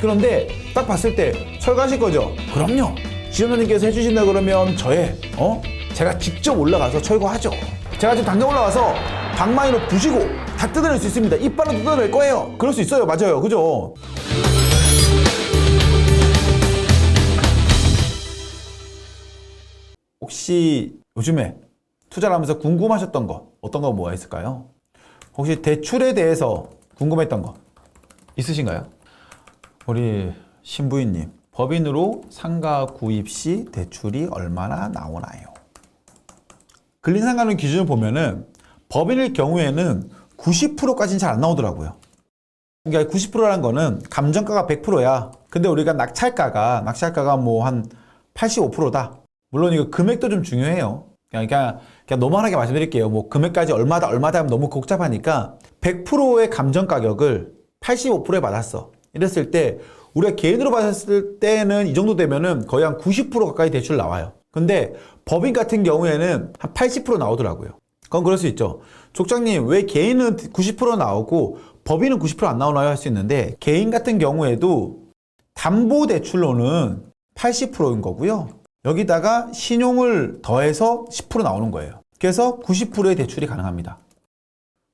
그런데 딱 봤을 때 철거하실 거죠? 그럼요. 지점장님께서 해주신다 그러면 제가 직접 올라가서 철거하죠. 제가 지금 당장 올라가서 방망이로 부시고 다 뜯어낼 수 있습니다. 이빨로 뜯어낼 거예요. 그럴 수 있어요. 맞아요. 그죠? 혹시 요즘에 투자를 하면서 궁금하셨던 거 어떤 거 뭐가 있을까요? 혹시 대출에 대해서 궁금했던 거 있으신가요? 우리 신부인님, 법인으로 상가 구입 시 대출이 얼마나 나오나요? 근린상가는 기준을 보면은 법인일 경우에는 90%까지는 잘 안 나오더라고요. 그러니까 90%라는 거는 감정가가 100%야. 근데 우리가 낙찰가가 뭐 한 85%다. 물론 이거 금액도 좀 중요해요. 그냥 너무하게 말씀드릴게요. 뭐 금액까지 얼마다 하면 너무 복잡하니까 100%의 감정 가격을 85%에 받았어. 이랬을 때 우리가 개인으로 받았을 때는 이 정도 되면은 거의 한 90% 가까이 대출 나와요. 근데 법인 같은 경우에는 한 80% 나오더라고요. 그건 그럴 수 있죠. 족장님, 왜 개인은 90% 나오고 법인은 90% 안 나오나요? 할 수 있는데, 개인 같은 경우에도 담보대출로는 80%인 거고요. 여기다가 신용을 더해서 10% 나오는 거예요. 그래서 90%의 대출이 가능합니다.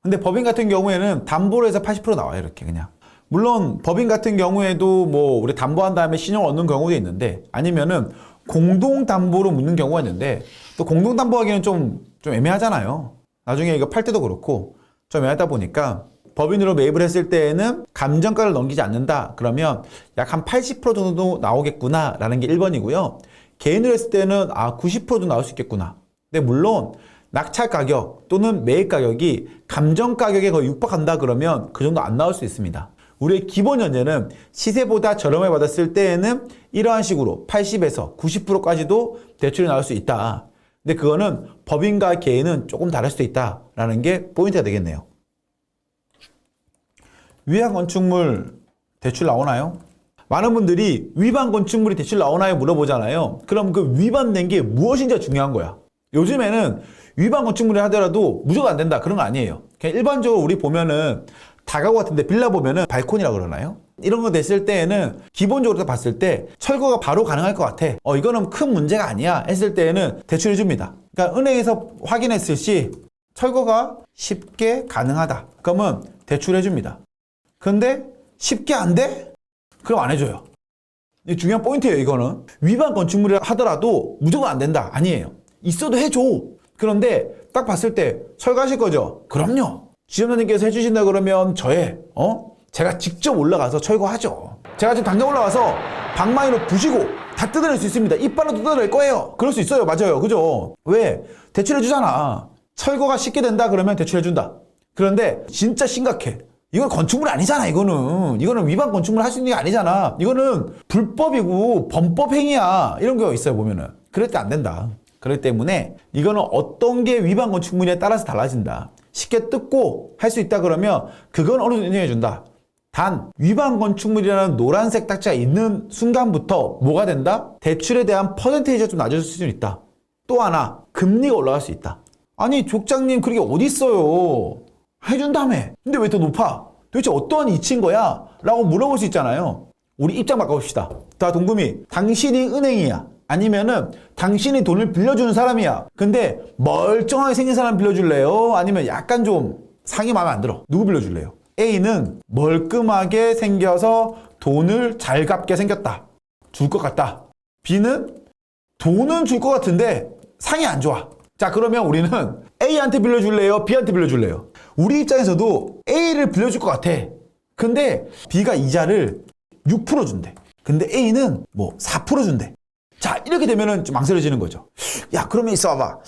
근데 법인 같은 경우에는 담보로 해서 80% 나와요. 이렇게 그냥. 물론 법인 같은 경우에도 뭐 우리 담보한 다음에 신용을 얻는 경우도 있는데, 아니면은 공동담보로 묻는 경우가 있는데, 또 공동담보하기는 좀 애매하잖아요. 나중에 이거 팔 때도 그렇고 좀 애매하다 보니까 법인으로 매입을 했을 때에는 감정가를 넘기지 않는다. 그러면 약 한 80% 정도 나오겠구나 라는 게 1번이고요. 개인으로 했을 때는 90%도 나올 수 있겠구나. 근데 물론 낙찰 가격 또는 매입 가격이 감정 가격에 거의 육박한다 그러면 그 정도 안 나올 수 있습니다. 우리의 기본 전제는 시세보다 저렴하게 받았을 때에는 이러한 식으로 80에서 90%까지도 대출이 나올 수 있다. 근데 그거는 법인과 개인은 조금 다를 수도 있다라는 게 포인트가 되겠네요. 위반 건축물 대출 나오나요? 많은 분들이 위반 건축물이 대출 나오나요? 물어보잖아요. 그럼 그 위반된 게 무엇인지가 중요한 거야. 요즘에는 위반 건축물을 하더라도 무조건 안 된다. 그런 거 아니에요. 그냥 일반적으로 우리 보면은 다가구 같은데 빌라 보면은 발코니라고 그러나요? 이런 거 됐을 때에는 기본적으로 봤을 때 철거가 바로 가능할 것 같아. 이거는 큰 문제가 아니야. 했을 때에는 대출해 줍니다. 그러니까 은행에서 확인했을 시 철거가 쉽게 가능하다. 그러면 대출해 줍니다. 근데 쉽게 안 돼? 그럼 안 해줘요. 이게 중요한 포인트예요. 이거는 위반 건축물을 하더라도 무조건 안 된다. 아니에요. 있어도 해줘. 그런데 딱 봤을 때 철거하실 거죠? 그럼요. 지점장님께서 해주신다 그러면 제가 직접 올라가서 철거하죠. 제가 지금 당장 올라가서 방망이로 부시고 다 뜯어낼 수 있습니다. 이빨로 뜯어낼 거예요. 그럴 수 있어요. 맞아요. 그죠? 왜? 대출해주잖아. 철거가 쉽게 된다 그러면 대출해준다. 그런데 진짜 심각해. 이건 건축물 아니잖아. 이거는 위반 건축물 할 수 있는 게 아니잖아. 이거는 불법이고 범법 행위야. 이런 거 있어요. 보면은 그럴 때 안 된다. 그렇기 때문에 이거는 어떤 게 위반 건축물에 따라서 달라진다. 쉽게 뜯고 할 수 있다 그러면 그건 어느 정도 인정해준다. 단 위반 건축물이라는 노란색 딱지가 있는 순간부터 뭐가 된다? 대출에 대한 퍼센테이지가 좀 낮아질 수 있다. 또 하나 금리가 올라갈 수 있다. 아니 족장님 그게 어디 있어요? 해준다며. 근데 왜 더 높아? 도대체 어떤 이치인 거야? 라고 물어볼 수 있잖아요. 우리 입장 바꿔봅시다. 자 동금이 당신이 은행이야. 아니면은 당신이 돈을 빌려주는 사람이야. 근데 멀쩡하게 생긴 사람 빌려줄래요? 아니면 약간 좀 상이 마음에 안 들어. 누구 빌려줄래요? A는 멀끔하게 생겨서 돈을 잘 갚게 생겼다. 줄 것 같다. B는 돈은 줄 것 같은데 상이 안 좋아. 자 그러면 우리는 A한테 빌려줄래요? B한테 빌려줄래요? 우리 입장에서도 A를 빌려줄 것 같아. 근데 B가 이자를 6% 준대. 근데 A는 뭐 4% 준대. 자 이렇게 되면은 좀 망설여지는 거죠. 야 그러면 있어봐.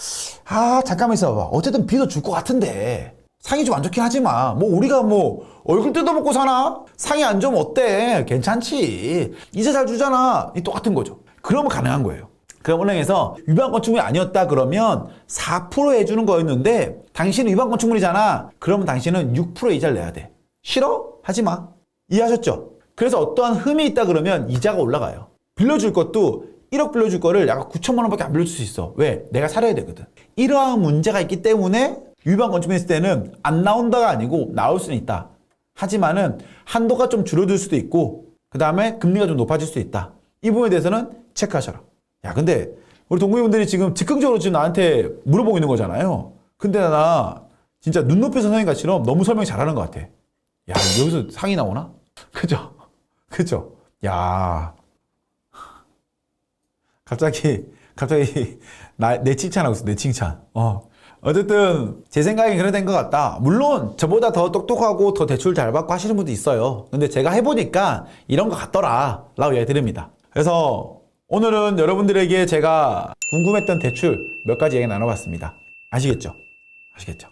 잠깐만 있어봐. 어쨌든 B도 줄 것 같은데 상이 좀 안 좋긴 하지만 뭐 우리가 뭐 얼굴 뜯어먹고 사나? 상이 안 좋으면 어때? 괜찮지. 이자 잘 주잖아. 이 똑같은 거죠. 그러면 가능한 거예요. 그럼 은행에서 위반 건축물이 아니었다 그러면 4% 해주는 거였는데 당신은 위반 건축물이잖아. 그러면 당신은 6% 이자를 내야 돼. 싫어? 하지 마. 이해하셨죠? 그래서 어떠한 흠이 있다 그러면 이자가 올라가요. 빌려줄 것도 1억 빌려줄 거를 약 9천만 원밖에 안 빌려줄 수 있어. 왜? 내가 살아야 되거든. 이러한 문제가 있기 때문에 위반 건축물 했을 때는 안 나온다가 아니고 나올 수는 있다. 하지만은 한도가 좀 줄어들 수도 있고 그 다음에 금리가 좀 높아질 수 있다. 이 부분에 대해서는 체크하셔라. 야, 근데 우리 동구이분들이 지금 즉흥적으로 지금 나한테 물어보고 있는 거잖아요. 근데 나 진짜 눈높이 선생님같이럼 너무 설명 잘하는 것 같아. 야, 여기서 상이 나오나? 그죠? 그죠? 야, 갑자기 내 칭찬하고 있어, 내 칭찬. 어쨌든 제 생각엔 그래 된 것 같다. 물론 저보다 더 똑똑하고 더 대출 잘 받고 하시는 분도 있어요. 근데 제가 해보니까 이런 것 같더라 라고 이야기 드립니다. 그래서 오늘은 여러분들에게 제가 궁금했던 대출 몇 가지 얘기 나눠봤습니다. 아시겠죠? 아시겠죠?